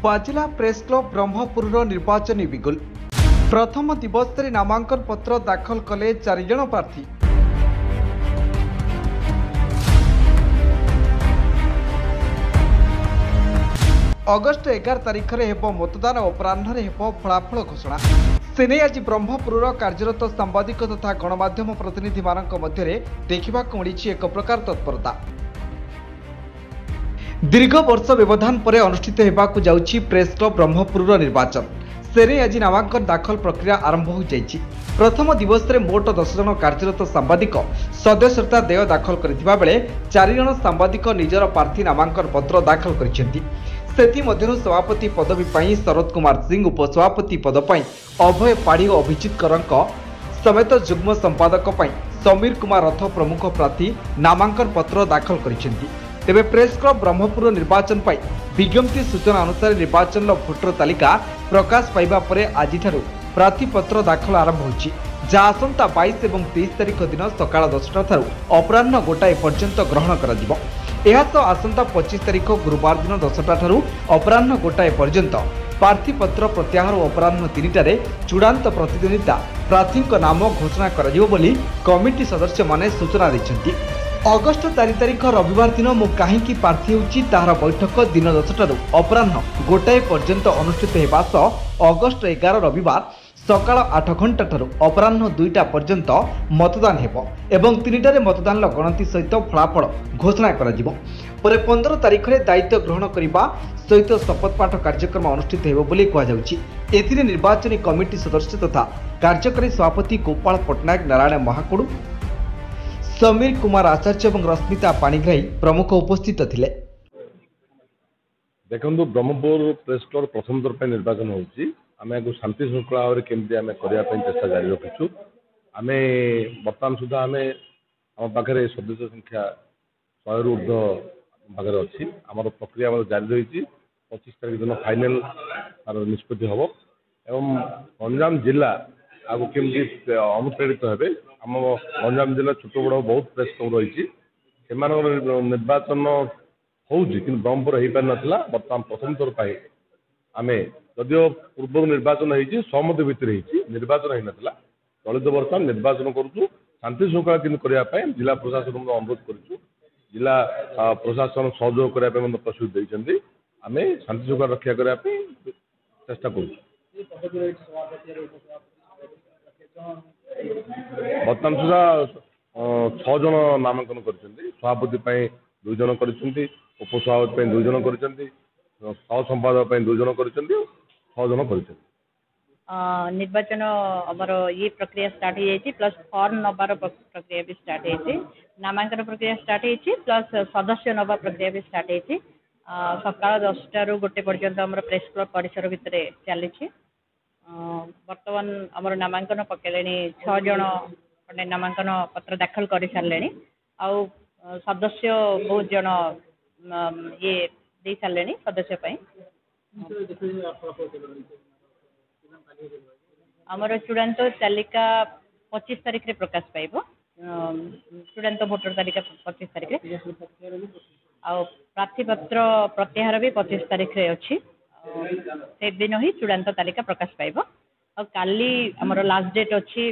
बाजिला press club Brahmapur निर्वाचन बिगुल। प्रथम दिवस रे नामांकन पत्र दाखल कले 4 जण प्रार्थी। अगस्ट 11 तारिख रे हेबो मतदान अपराह्न रे हेबो फलाफल घोषणा। सेने आज ब्रह्मपुर कार्यरत सांबादिक तथा गणमाध्यम प्रतिनिधि मानक मध्य देखा मिली एक प्रकार तत्परता। दीर्घ वर्ष व्यवधान पर अनुष्ठित होगाकू जाउछि प्रेस क्लब ब्रह्मपुर निर्वाचन। सेने आज नामांकन दाखल प्रक्रिया आरंभ हो जाइछि। प्रथम दिवस रे मोट 10 जन कार्यरत सांबादिक सदस्यता देय दाखल करथिबा बेले 4 जन सांबादिक निजर प्रार्थी नामांकन पत्र दाखल करिसेंति। सेथि मध्यरु सभापति पदवी पाई शरद कुमार सिंह, उपसभापति पद पाई अभय पाढ़ी और अभिजित करंक समेत जुग्म संपादक पाई समीर कुमार रथ प्रमुख प्रार्थी नामांकन पत्र दाखल करिसेंति। तेबे प्रेस क्लब ब्रह्मपुर निर्वाचन पाई विज्ञप्ति सूचना अनुसार निर्वाचन भोटर तालिका प्रकाश पाइबा परे आज प्रार्थी पत्र दाखल आरंभ होछि, जहाँ आसंता 22 और 23 तारिख दिन सकाळ 10टा ठारू अपराह्न गोटाए पर्यंत ग्रहण कराजिबो। एहासह आसंता 25 तारिख गुरुवार दिन 10टा ठारू अपराह्न गोटाए पर्यंत प्रार्थी पत्र प्रत्याहार और अपराह्न 3टारे चूड़ांत प्रतिद्वंदिता प्रार्थी नाम घोषणा कराजिबो बोली कमिटी सदस्य माने सूचना दैछन्ति। अगस्ट 4 तारिख रविवार दिन मु काहींकी प्रार्थी होउछि ताहार बैठक दिन 10टारू अपराह्न गोटाए पर्यंत अनुष्ठित हेबा सह अगस्ट 11 रविवार सकाळ 8 घंटा ठारू अपराह्न 2टा पर्यंत मतदान हेबो एवं 3टारे मतदान गणति सहित फलाफल घोषणा कराजिबो। परे 15 तारिख रे दायित्व ग्रहण करिबा सहित शपथपाठ कार्यक्रम अनुष्ठित हेबो बोली कहा जाउछि। एथिरे निर्वाचन कमिटी सदस्य तथा कार्यकारी सभापति गोपाल पटनायक, नारायण महाकुडु, समीर कुमार आचार्य और रश्मिता पाणिग्राही प्रमुख उपस्थित थिले। देखो ब्रह्मपुर प्रेस क्लब प्रथम थर निर्वाचन होउछि। आमे शांति श्रृंखला भाव केमती आमे करिया पई चेष्टा जारी रखिछु। आमे वर्तमान सुधा आमे हम पाखरे सदस्य संख्या 100 रु ऊर्ध्व पाखरे अछि। हमर प्रक्रिया जारी रहिछि। 25 तारिख दिन फाइनल तार निष्पत्ति हबो एवं गंजाम जिला आगु केमती अनुप्रेरित हेबे। आम गंजाम जिला छोट बड़ बहुत प्रेस क्लब रही निर्वाचन होउछि कि ब्रह्मपुर हो पार नाला। बर्तमान प्रथम थर पाई आम जदिव पूर्व निर्वाचन होती सहमति भितर निर्वाचन हो नाला। चलित वर्ष निर्वाचन करूँ शांति श्रृंखला करने जिला प्रशासन अनुरोध करूँ। जिला प्रशासन सहयोग करने प्रतिश्रुति देते आम शांति श्रृंखला रक्षा करने चेष्टा करूँ। बर्तमान सुधा 6 जन नामांकन कर सभापति 2 जन कर उपसभापति 2 जन कर सह संपादक 2 जन कर 6 जन कर निर्वाचन आमर ये प्रक्रिया स्टार्ट हो प्लस फॉर्म नबार प्रक्रिया भी स्टार्ट हो नामांकन प्रक्रिया स्टार्ट हो प्लस सदस्य नवा प्रक्रिया भी स्टार्ट हो सकाळ 10टा रु गोटे पर्यंत आमर प्रेस क्लब परिसर भितर चली। बर्तमान आमर नामांकन पकेले 6 जन नामांकन पत्र दाखल कर सारे आउ सदस्य बहुत जन ये दे सारे सदस्य आमर चूड़ांत तालिका 25 तारिख रे प्रकाश पाइब। चूड़ांत भोटर तालिका 25 तारिख रे आउ प्रार्थी पत्र प्रत्याहार भी 25 तारिख रे अछि। से दिन ही चूड़ांत तालिका प्रकाश पाइब। और काली आमर लास्ट डेट अच्छी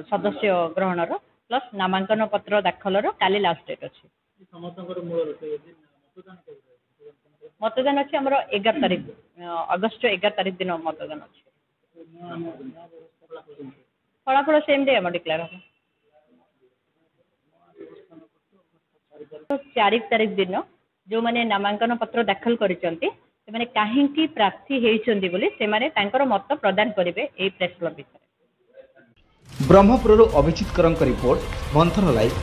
सदस्य ग्रहणर प्लस नामांकन पत्र दाखलर काली लास्ट डेट अच्छी। मतदान अच्छी आमर 11 तारिख अगस्ट 11 तारिख दिन मतदान अच्छी। फलाफल सेम डे आम डिक्लेयर हम 4 तारिख दिन जो मैंने नामांकन पत्र दाखल करिसेंती से कहीं प्रार्थी होइछंती बोली से माने तांकर मत प्रदान करेंगे ए प्रेस क्लब। ब्रह्मपुर अभिजित करंक रिपोर्ट मंथन लाइव।